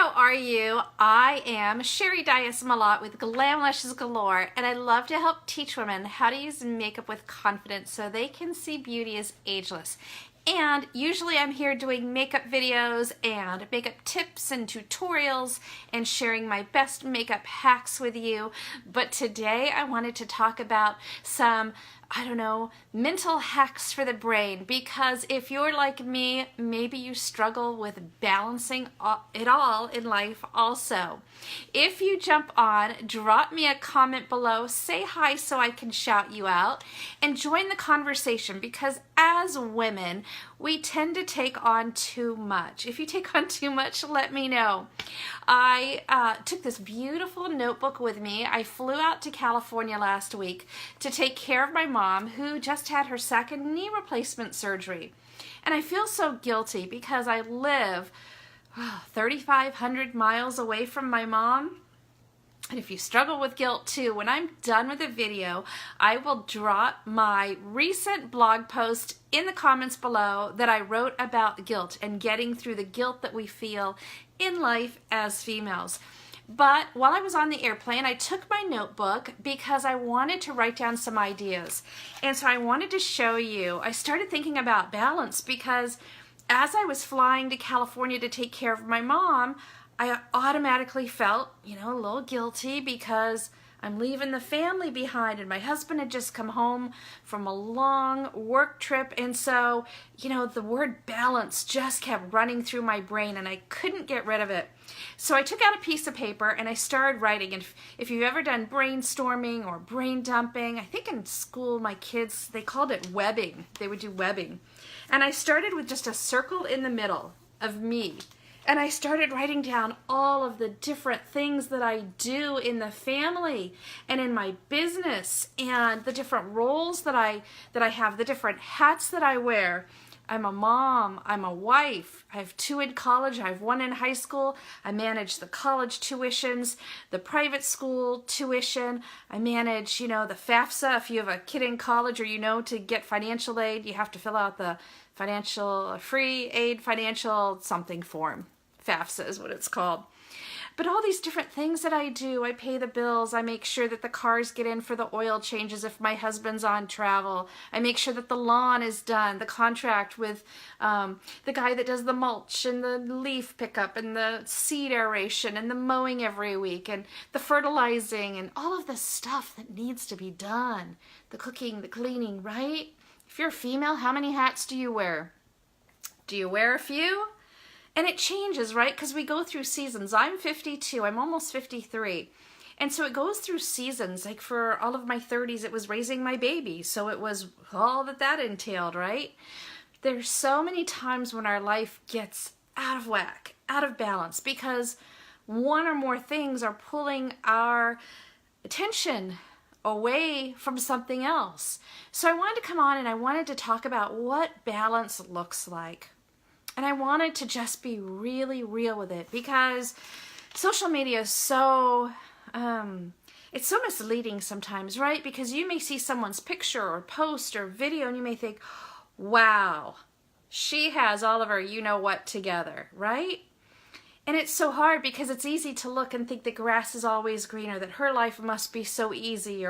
how are you? I am Sherry Dias-Malott with Glam Lashes Galore, and I love to help teach women how to use makeup with confidence so they can see beauty as ageless. And usually I'm here doing makeup videos and makeup tips and tutorials and sharing my best makeup hacks with you. But today I wanted to talk about some, mental hacks for the brain, because if you're like me, maybe you struggle with balancing it all in life also. If you jump on, drop me a comment below, say hi so I can shout you out, and join the conversation, because as women, we tend to take on too much. If you take on too much, let me know. I took this beautiful notebook with me. I flew out to California last week to take care of my mom, who just had her second knee replacement surgery. And I feel so guilty because I live 3,500 miles away from my mom. And if you struggle with guilt too, when I'm done with the video, I will drop my recent blog post in the comments below that I wrote about guilt and getting through the guilt that we feel in life as females. But while I was on the airplane, I took my notebook because I wanted to write down some ideas. And so I wanted to show you, I started thinking about balance because as I was flying to California to take care of my mom, I automatically felt, a little guilty because I'm leaving the family behind, and my husband had just come home from a long work trip. And so, the word balance just kept running through my brain and I couldn't get rid of it. So I took out a piece of paper and I started writing. And if you've ever done brainstorming or brain dumping, I think in school my kids, they called it webbing. They would do webbing. And I started with just a circle in the middle of me. And I started writing down all of the different things that I do in the family and in my business, and the different roles that I have, the different hats that I wear. I'm a mom, I'm a wife, I have 2 in college, I have 1 in high school, I manage the college tuitions, the private school tuition, I manage, the FAFSA. If you have a kid in college or to get financial aid, you have to fill out the free aid financial something form. FAFSA is what it's called. But all these different things that I do, I pay the bills, I make sure that the cars get in for the oil changes if my husband's on travel, I make sure that the lawn is done, the contract with the guy that does the mulch and the leaf pickup and the seed aeration and the mowing every week and the fertilizing and all of the stuff that needs to be done, the cooking, the cleaning, right? If you're a female, how many hats do you wear? Do you wear a few? And it changes, right? Because we go through seasons. I'm 52. I'm almost 53. And so it goes through seasons. Like for all of my 30s, it was raising my baby. So it was all that entailed, right? There's so many times when our life gets out of whack, out of balance, because one or more things are pulling our attention away from something else. So I wanted to come on and I wanted to talk about what balance looks like. And I wanted to just be really real with it, because social media is so, it's so misleading sometimes, right? Because you may see someone's picture or post or video and you may think, wow, she has all of her you-know-what together, right? And it's so hard because it's easy to look and think the grass is always greener, that her life must be so easy,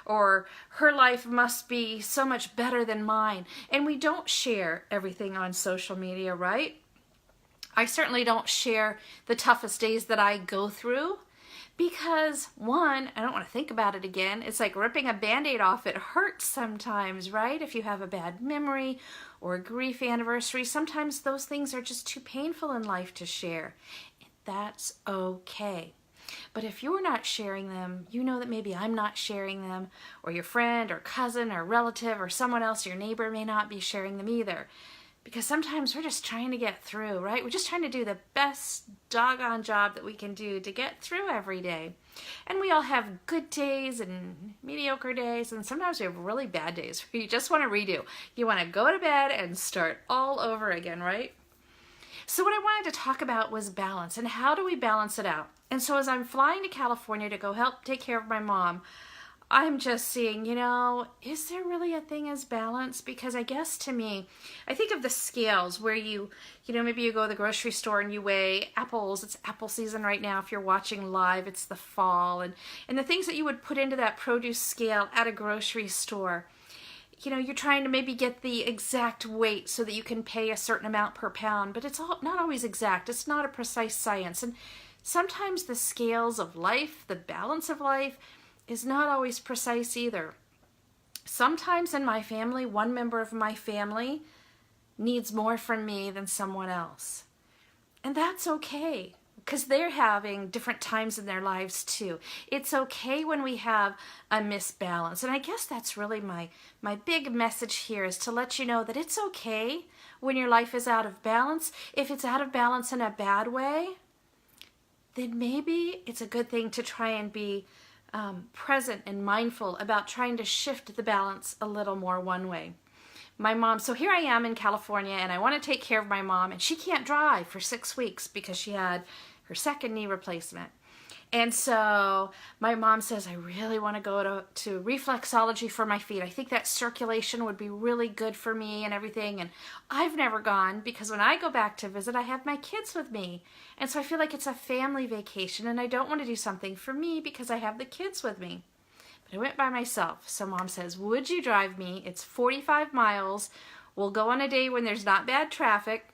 or her life must be so much better than mine. And we don't share everything on social media, right? I certainly don't share the toughest days that I go through because, one, I don't want to think about it again. It's like ripping a Band-Aid off. It hurts sometimes, right? If you have a bad memory or a grief anniversary, sometimes those things are just too painful in life to share. That's okay. But if you're not sharing them, you know that maybe I'm not sharing them, or your friend or cousin or relative or someone else, your neighbor, may not be sharing them either. Because sometimes we're just trying to get through, right? We're just trying to do the best doggone job that we can do to get through every day. And we all have good days and mediocre days, and sometimes we have really bad days where you just want to redo. You want to go to bed and start all over again, right? So what I wanted to talk about was balance, and how do we balance it out? And so as I'm flying to California to go help take care of my mom, I'm just seeing, is there really a thing as balance? Because I guess to me, I think of the scales where maybe you go to the grocery store and you weigh apples. It's apple season right now. If you're watching live, it's the fall. And the things that you would put into that produce scale at a grocery store. You're trying to maybe get the exact weight so that you can pay a certain amount per pound, but it's not always exact. It's not a precise science. And sometimes the scales of life, the balance of life, is not always precise either. Sometimes in my family, one member of my family needs more from me than someone else. And that's okay, because they're having different times in their lives too. It's okay when we have a misbalance. And I guess that's really my big message here, is to let you know that it's okay when your life is out of balance. If it's out of balance in a bad way, then maybe it's a good thing to try and be present and mindful about trying to shift the balance a little more one way. My mom, so here I am in California, and I want to take care of my mom, and she can't drive for 6 weeks because she had her second knee replacement. And so my mom says, I really want to go to reflexology for my feet. I think that circulation would be really good for me and everything. And I've never gone because when I go back to visit, I have my kids with me. And so I feel like it's a family vacation, and I don't want to do something for me because I have the kids with me. But I went by myself. So Mom says, would you drive me? It's 45 miles. We'll go on a day when there's not bad traffic.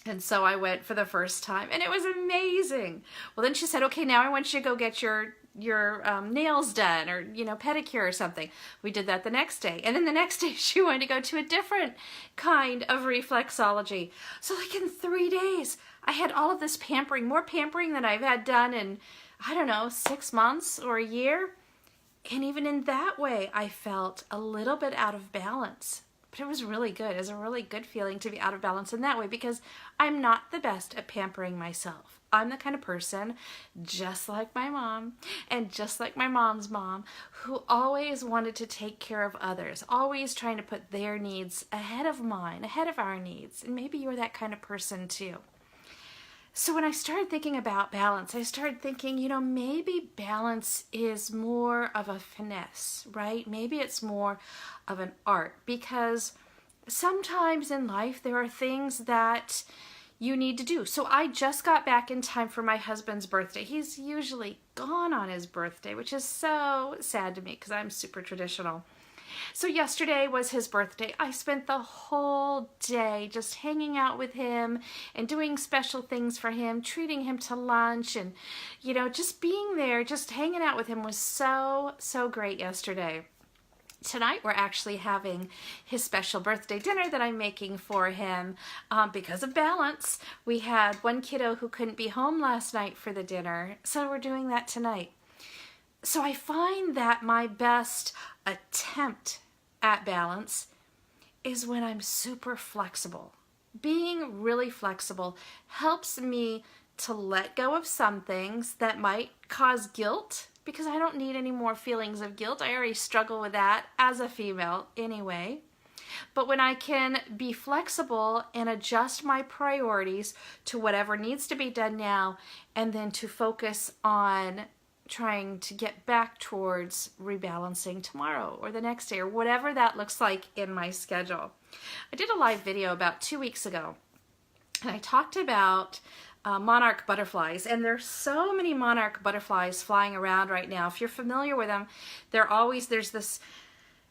And so I went for the first time, and it was amazing. Well, then she said, okay, now I want you to go get your nails done, or, pedicure or something. We did that the next day. And then the next day she wanted to go to a different kind of reflexology. So like in 3 days, I had all of this pampering, more pampering than I've had done in, 6 months or a year. And even in that way, I felt a little bit out of balance. But it was really good. It was a really good feeling to be out of balance in that way, because I'm not the best at pampering myself. I'm the kind of person, just like my mom and just like my mom's mom, who always wanted to take care of others, always trying to put their needs ahead of mine, ahead of our needs. And maybe you're that kind of person too. So when I started thinking about balance, I started thinking, maybe balance is more of a finesse, right? Maybe it's more of an art, because sometimes in life there are things that you need to do. So I just got back in time for my husband's birthday. He's usually gone on his birthday, which is so sad to me because I'm super traditional. So yesterday was his birthday. I spent the whole day just hanging out with him and doing special things for him, treating him to lunch, and, just being there, just hanging out with him was so, so great yesterday. Tonight we're actually having his special birthday dinner that I'm making for him because of balance. We had one kiddo who couldn't be home last night for the dinner, so we're doing that tonight. So I find that my best attempt at balance is when I'm super flexible. Being really flexible helps me to let go of some things that might cause guilt, because I don't need any more feelings of guilt. I already struggle with that as a female anyway. But when I can be flexible and adjust my priorities to whatever needs to be done now, and then to focus on trying to get back towards rebalancing tomorrow or the next day or whatever that looks like in my schedule. I did a live video about 2 weeks ago, and I talked about monarch butterflies, and there's so many monarch butterflies flying around right now. If you're familiar with them, there's this,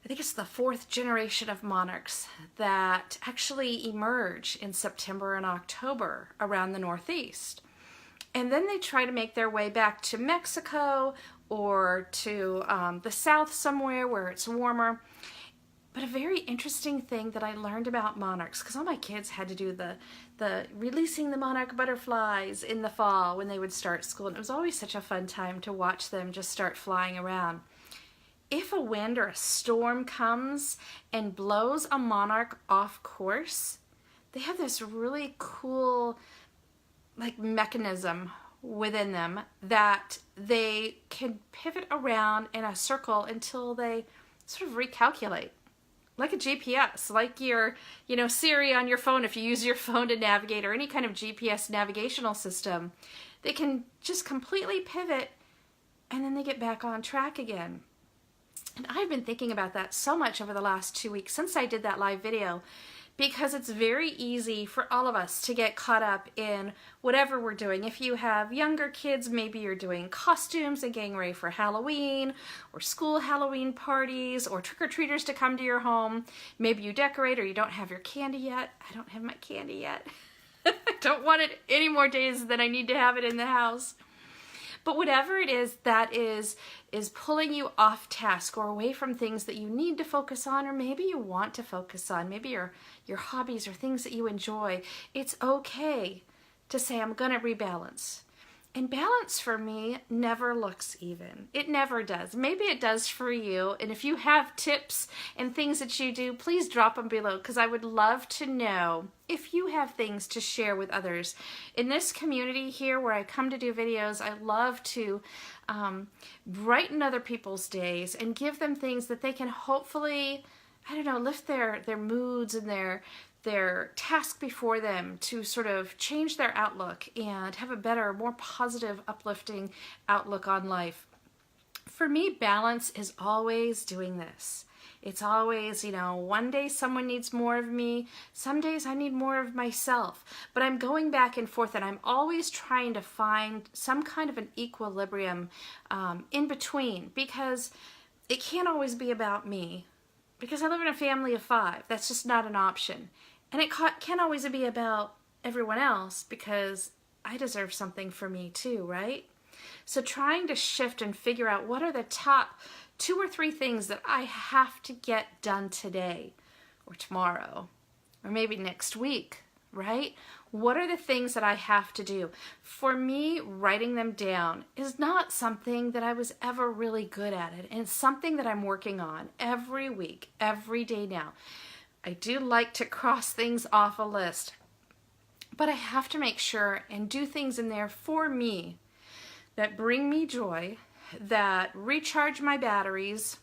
I think it's the 4th generation of monarchs that actually emerge in September and October around the Northeast. And then they try to make their way back to Mexico or to the South somewhere where it's warmer. But a very interesting thing that I learned about monarchs, because all my kids had to do the releasing the monarch butterflies in the fall when they would start school. And it was always such a fun time to watch them just start flying around. If a wind or a storm comes and blows a monarch off course, they have this really cool mechanism within them that they can pivot around in a circle until they sort of recalculate. Like a GPS, like your, Siri on your phone, if you use your phone to navigate, or any kind of GPS navigational system, they can just completely pivot and then they get back on track again. And I've been thinking about that so much over the last 2 weeks since I did that live video, because it's very easy for all of us to get caught up in whatever we're doing. If you have younger kids, maybe you're doing costumes and getting ready for Halloween, or school Halloween parties, or trick-or-treaters to come to your home. Maybe you decorate, or you don't have your candy yet. I don't have my candy yet. I don't want it any more days than I need to have it in the house. But whatever it is that is pulling you off task or away from things that you need to focus on, or maybe you want to focus on, maybe your hobbies or things that you enjoy, it's okay to say, I'm going to rebalance. And balance for me never looks even. It never does. Maybe it does for you. And if you have tips and things that you do, please drop them below, because I would love to know if you have things to share with others. In this community here where I come to do videos, I love to brighten other people's days and give them things that they can hopefully, I don't know, lift their moods and their task before them to sort of change their outlook and have a better, more positive, uplifting outlook on life. For me, balance is always doing this. It's always, one day someone needs more of me, some days I need more of myself, but I'm going back and forth, and I'm always trying to find some kind of an equilibrium in between, because it can't always be about me, because I live in a family of 5. That's just not an option. And it can't always be about everyone else, because I deserve something for me too, right? So trying to shift and figure out what are the top 2 or 3 things that I have to get done today or tomorrow or maybe next week, right? What are the things that I have to do? For me, writing them down is not something that I was ever really good at it. And it's something that I'm working on every week, every day now. I do like to cross things off a list, but I have to make sure and do things in there for me that bring me joy, that recharge my batteries,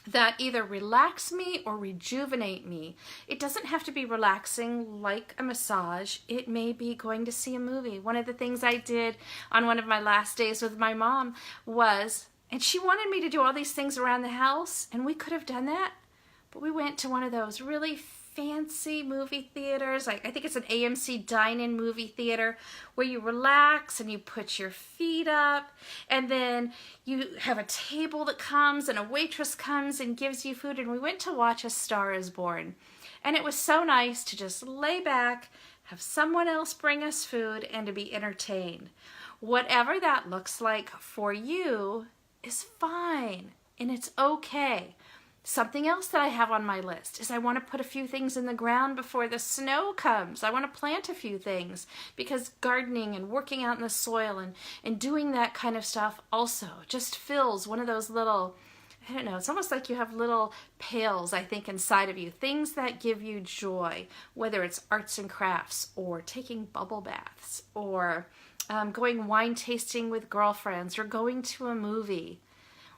that either relax me or rejuvenate me. It doesn't have to be relaxing like a massage. It may be going to see a movie. One of the things I did on one of my last days with my mom was, and she wanted me to do all these things around the house, and we could have done that, but we went to one of those really fancy movie theaters. I think it's an AMC dine-in movie theater where you relax and you put your feet up, and then you have a table that comes and a waitress comes and gives you food. And we went to watch A Star is Born. And it was so nice to just lay back, have someone else bring us food, and to be entertained. Whatever that looks like for you is fine, and it's okay. Something else that I have on my list is I want to put a few things in the ground before the snow comes. I want to plant a few things, because gardening and working out in the soil and doing that kind of stuff also just fills one of those little, I don't know, it's almost like you have little pails, I think, inside of you. Things that give you joy, whether it's arts and crafts, or taking bubble baths, or going wine tasting with girlfriends, or going to a movie.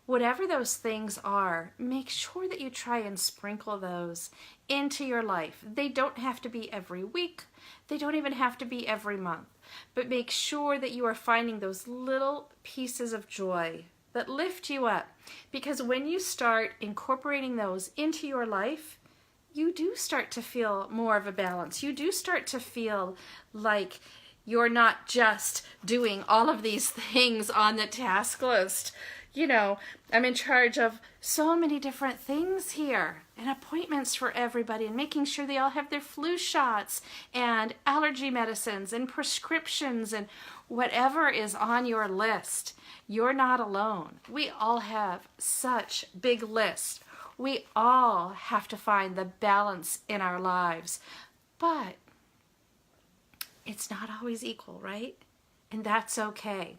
Whatever those things are, make sure that you try and sprinkle those into your life. They don't have to be every week. They don't even have to be every month. But make sure that you are finding those little pieces of joy that lift you up. Because when you start incorporating those into your life, you do start to feel more of a balance. You do start to feel like you're not just doing all of these things on the task list. I'm in charge of so many different things here, and appointments for everybody, and making sure they all have their flu shots and allergy medicines and prescriptions and whatever is on your list. You're not alone. We all have such big lists. We all have to find the balance in our lives, but it's not always equal, right? And that's okay.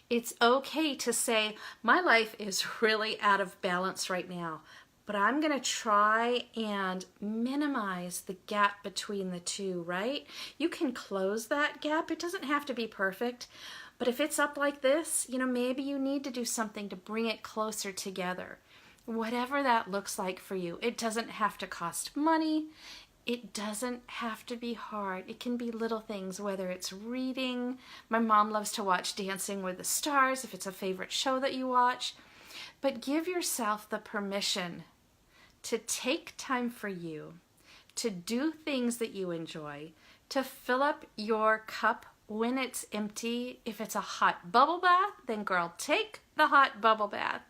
It's okay to say, my life is really out of balance right now, but I'm going to try and minimize the gap between the two, right? You can close that gap. It doesn't have to be perfect, but if it's up like this, maybe you need to do something to bring it closer together. Whatever that looks like for you. It doesn't have to cost money. It doesn't have to be hard. It can be little things, whether it's reading. My mom loves to watch Dancing with the Stars, if it's a favorite show that you watch. But give yourself the permission to take time for you, to do things that you enjoy, to fill up your cup when it's empty. If it's a hot bubble bath, then girl, take the hot bubble bath.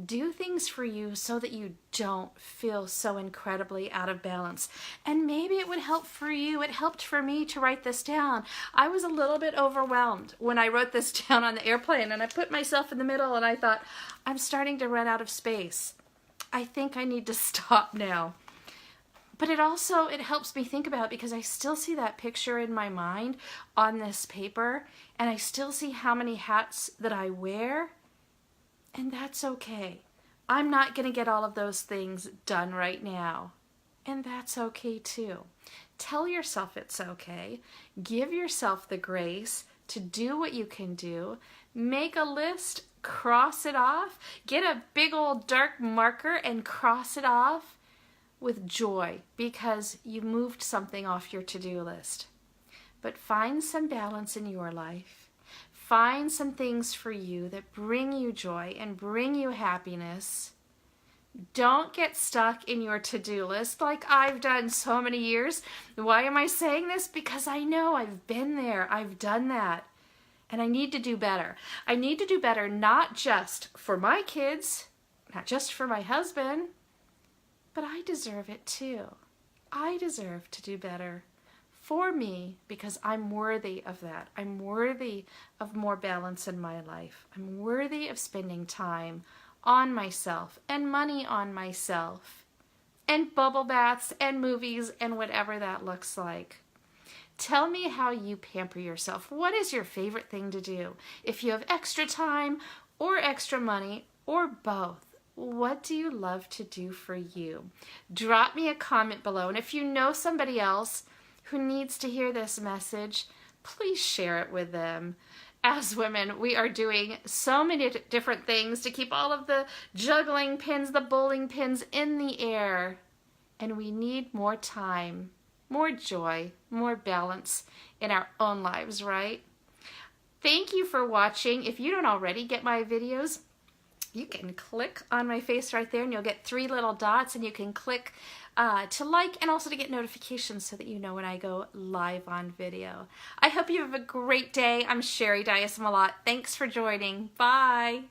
Do things for you so that you don't feel so incredibly out of balance. And maybe it would help for you. It helped for me to write this down. I was a little bit overwhelmed when I wrote this down on the airplane, and I put myself in the middle and I thought, I'm starting to run out of space. I think I need to stop now. But it helps me think about it, because I still see that picture in my mind on this paper, and I still see how many hats that I wear, and that's okay. I'm not going to get all of those things done right now, and that's okay too. Tell yourself it's okay. Give yourself the grace to do what you can do. Make a list, cross it off. Get a big old dark marker and cross it off with joy, because you moved something off your to-do list. But find some balance in your life. Find some things for you that bring you joy and bring you happiness. Don't get stuck in your to-do list like I've done so many years. Why am I saying this? Because I know I've been there. I've done that. And I need to do better. I need to do better, not just for my kids, not just for my husband, but I deserve it too. I deserve to do better for me, because I'm worthy of that. I'm worthy of more balance in my life. I'm worthy of spending time on myself and money on myself and bubble baths and movies and whatever that looks like. Tell me how you pamper yourself. What is your favorite thing to do? If you have extra time or extra money or both, what do you love to do for you? Drop me a comment below. And if you know somebody else who needs to hear this message, please share it with them. As women, we are doing so many different things to keep all of the juggling pins, the bowling pins in the air. And we need more time, more joy, more balance in our own lives, right? Thank you for watching. If you don't already get my videos, you can click on my face right there and you'll get 3 little dots, and you can click to like and also to get notifications so that you know when I go live on video. I hope you have a great day. I'm Sherry Dias Malott. Thanks for joining. Bye.